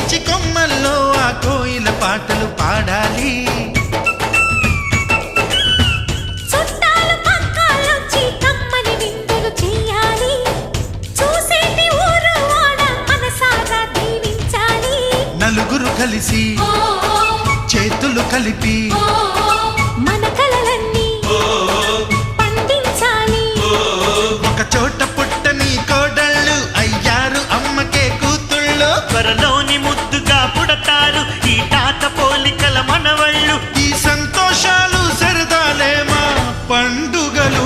పిచ్చి కొమ్మల్లో ఆ కోయిల పాటలు పాడాలి. చుట్టాలు పక్కాలొచ్చి కమ్మని విందులు చెయ్యాలి. చూసేటి ఊరు వాడ మనసారా దీవించాలి. నలుగురు కలిసి చేతులు కలిపి మన కలలన్నీ పండించాలి. ఒక చోట పుట్టని కోడళ్ళు అయ్యారు అమ్మకే కూతుళ్ళు. త్వరలోని ముద్దుగా పుడతారు ఈ తాత పోలికల మనవళ్ళు. ఈ సంతోషాలు సరదాలే మా పండుగలు.